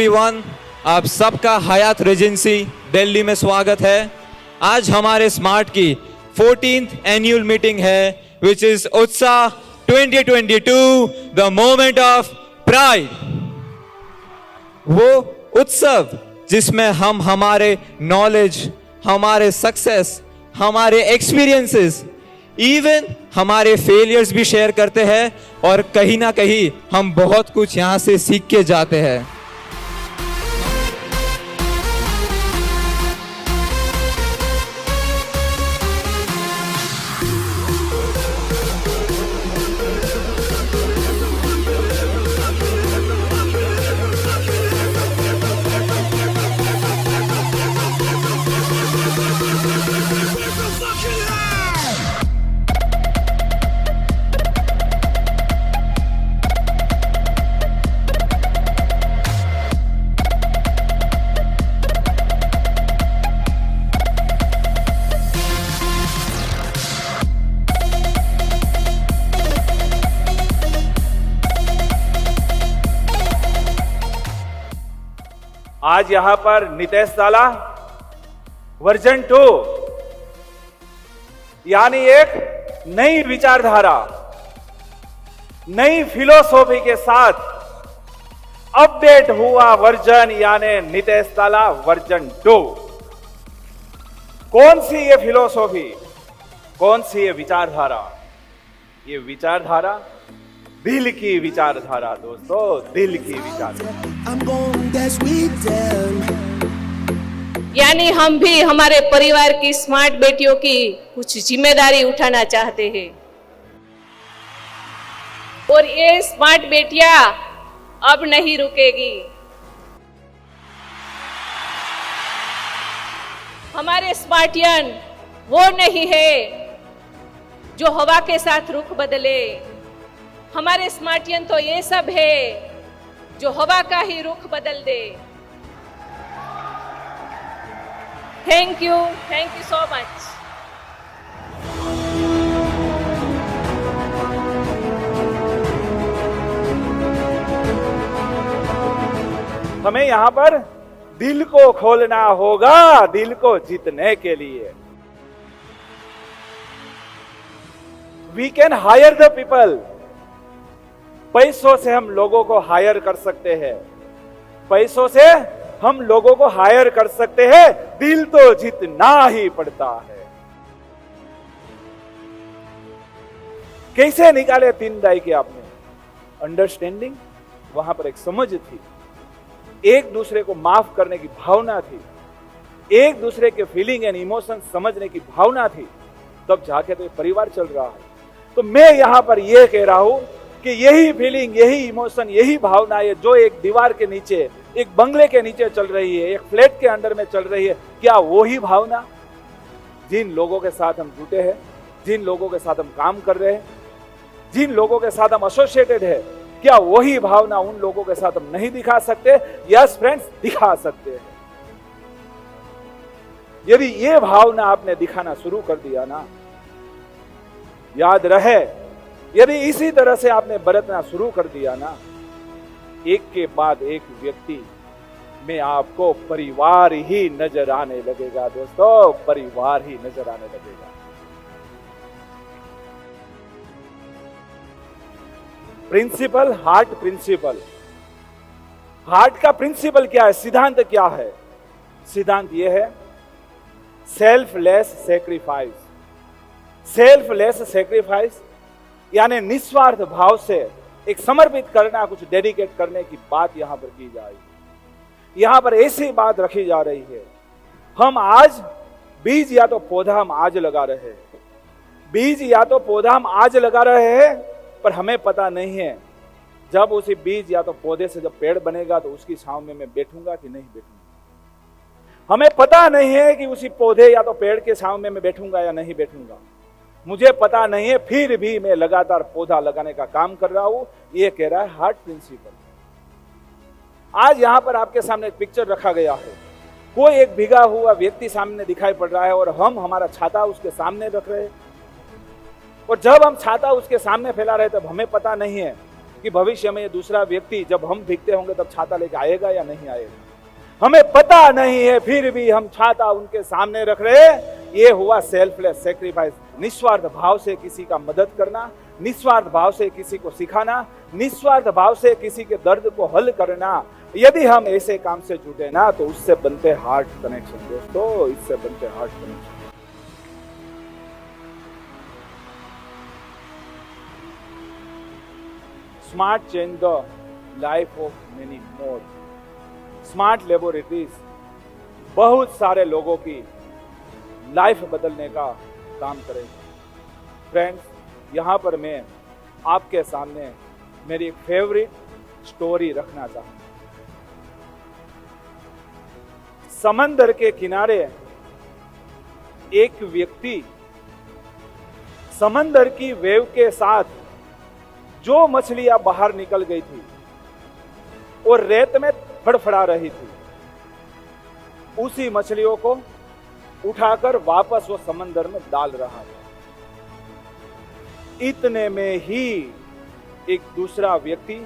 Everyone, आप सबका हयात Regency Delhi में स्वागत है। आज हमारे स्मार्ट की 14th एनुअल मीटिंग है, विच इज उत्साह 2022, द मोमेंट ऑफ प्राइड। वो उत्सव जिसमें हम हमारे नॉलेज, हमारे सक्सेस, हमारे एक्सपीरियंसेस, इवन हमारे फेलियर्स भी शेयर करते हैं और कहीं ना कहीं हम बहुत कुछ यहाँ से सीख के जाते हैं। आज यहां पर नितेश ताला वर्जन 2 यानी एक नई विचारधारा, नई फिलोसॉफी के साथ अपडेट हुआ वर्जन यानी नितेश ताला वर्जन 2। कौन सी ये फिलोसॉफी, कौन सी ये विचारधारा? ये विचारधारा दिल की विचारधारा दोस्तों, दिल की विचारधारा। यानी हम भी हमारे परिवार की स्मार्ट बेटियों की कुछ जिम्मेदारी उठाना चाहते हैं और ये स्मार्ट बेटियां अब नहीं रुकेगी। हमारे स्मार्टियन वो नहीं है जो हवा के साथ रुख बदले। हमारे स्मार्टियन तो ये सब है जो हवा का ही रुख बदल दे। Thank you so much. हमें यहां पर दिल को खोलना होगा, दिल को जीतने के लिए। We can hire the people. पैसों से हम लोगों को हायर कर सकते हैं, पैसों से हम लोगों को हायर कर सकते हैं, दिल तो जीतना ही पड़ता है। कैसे निकाले 3 दायके आपने? अंडरस्टैंडिंग, वहां पर एक समझ थी, एक दूसरे को माफ करने की भावना थी, एक दूसरे के फीलिंग एंड इमोशन समझने की भावना थी, तब जाके तो ये परिवार चल रहा है। तो मैं यहां पर यह कह रहा हूं कि यही फीलिंग, यही इमोशन, यही भावना है जो एक दीवार के नीचे, एक बंगले के नीचे चल रही है, एक फ्लैट के अंदर में चल रही है, क्या वही भावना जिन लोगों के साथ हम जुटे हैं, जिन लोगों के साथ हम काम कर रहे हैं, जिन लोगों के साथ हम एसोसिएटेड है, क्या वही भावना उन लोगों के साथ हम नहीं दिखा सकते? यस फ्रेंड्स, दिखा सकते हैं। यदि ये भावना आपने दिखाना शुरू कर दिया ना, याद रहे, यदि इसी तरह से आपने बरतना शुरू कर दिया ना, एक के बाद एक व्यक्ति में आपको परिवार ही नजर आने लगेगा दोस्तों, परिवार ही नजर आने लगेगा। Principle, heart principle. हार्ट का प्रिंसिपल क्या है? सिद्धांत क्या है? सिद्धांत यह है सेल्फलेस सेक्रीफाइस। सेल्फलेस सेक्रीफाइस यानी निस्वार्थ भाव से एक समर्पित करना, कुछ डेडिकेट करने की बात यहां पर की जा रही है। यहां पर ऐसी बात रखी जा रही है, हम आज बीज या तो पौधा हम आज लगा रहे हैं, बीज या तो पौधा हम आज लगा रहे हैं, पर हमें पता नहीं है जब उसी बीज या तो पौधे से जब पेड़ बनेगा तो उसकी छांव में मैं बैठूंगा कि नहीं बैठूंगा। हमें पता नहीं है कि उसी पौधे या तो पेड़ के छांव में मैं बैठूंगा या नहीं बैठूंगा। मुझे पता नहीं है, फिर भी मैं लगातार पौधा लगाने का काम कर रहा हूं। ये कह रहा है हार्ट प्रिंसिपल। आज यहां पर आपके सामने एक पिक्चर रखा गया है, कोई एक भीगा हुआ व्यक्ति सामने दिखाई पड़ रहा है और हम हमारा छाता उसके सामने रख रहे हैं, और जब हम छाता उसके सामने फैला रहे तब हमें पता नहीं है कि भविष्य में ये दूसरा व्यक्ति जब हम भीगते होंगे तब छाता लेके आएगा या नहीं आएगा। हमें पता नहीं है, फिर भी हम छाता उनके सामने रख रहे। ये हुआ सेल्फलेस सेक्रीफाइस। निस्वार्थ भाव से किसी का मदद करना, निस्वार्थ भाव से किसी को सिखाना, निस्वार्थ भाव से किसी के दर्द को हल करना। यदि हम ऐसे काम से जुटे ना तो उससे बनते हार्ट कनेक्शन दोस्तों, इससे बनते heart connection. Smart change the life of many more. Smart laboratories बहुत सारे लोगों की लाइफ बदलने का काम करेगी। फ्रेंड्स, यहाँ पर मैं आपके सामने मेरी फेवरेट स्टोरी रखना चाहूँ। समंदर के किनारे एक व्यक्ति समंदर की वेव के साथ जो मछलियां बाहर निकल गई थी और रेत में फड़फड़ा रही थी, उसी मछलियों को उठाकर वापस वो समंदर में डाल रहा था। इतने में ही एक दूसरा व्यक्ति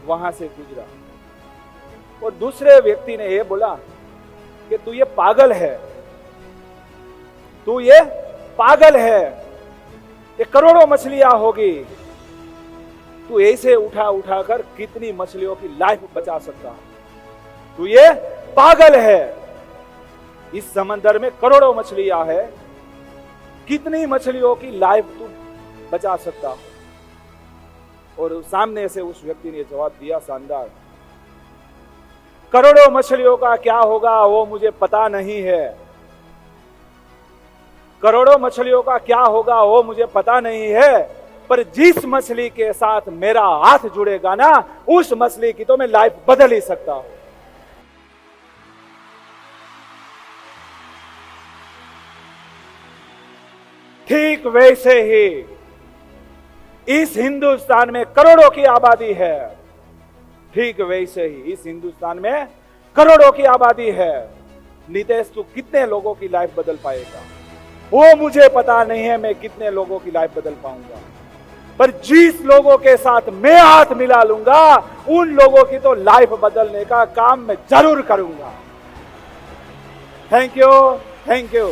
वहां से गुजरा और दूसरे व्यक्ति ने यह बोला कि तू ये पागल है, तू ये पागल है, ये करोड़ों मछलियां होगी, तू ऐसे उठा उठाकर कितनी मछलियों की लाइफ बचा सकता है, तू ये पागल है। इस समंदर में करोड़ों मछलियां है, कितनी मछलियों की लाइफ तू बचा सकता है। और सामने से उस व्यक्ति ने जवाब दिया, शानदार, करोड़ों मछलियों का क्या होगा वो मुझे पता नहीं है, करोड़ों मछलियों का क्या होगा वो मुझे पता नहीं है, पर जिस मछली के साथ मेरा हाथ जुड़ेगा ना, उस मछली की तो मैं लाइफ बदल ही सकता हूं। ठीक वैसे ही इस हिंदुस्तान में करोड़ों की आबादी है, ठीक वैसे ही इस हिंदुस्तान में करोड़ों की आबादी है। नितेश, तू कितने लोगों की लाइफ बदल पाएगा वो मुझे पता नहीं है, मैं कितने लोगों की लाइफ बदल पाऊंगा, पर जिस लोगों के साथ मैं हाथ मिला लूंगा उन लोगों की तो लाइफ बदलने का काम मैं जरूर करूंगा। Thank you, thank you.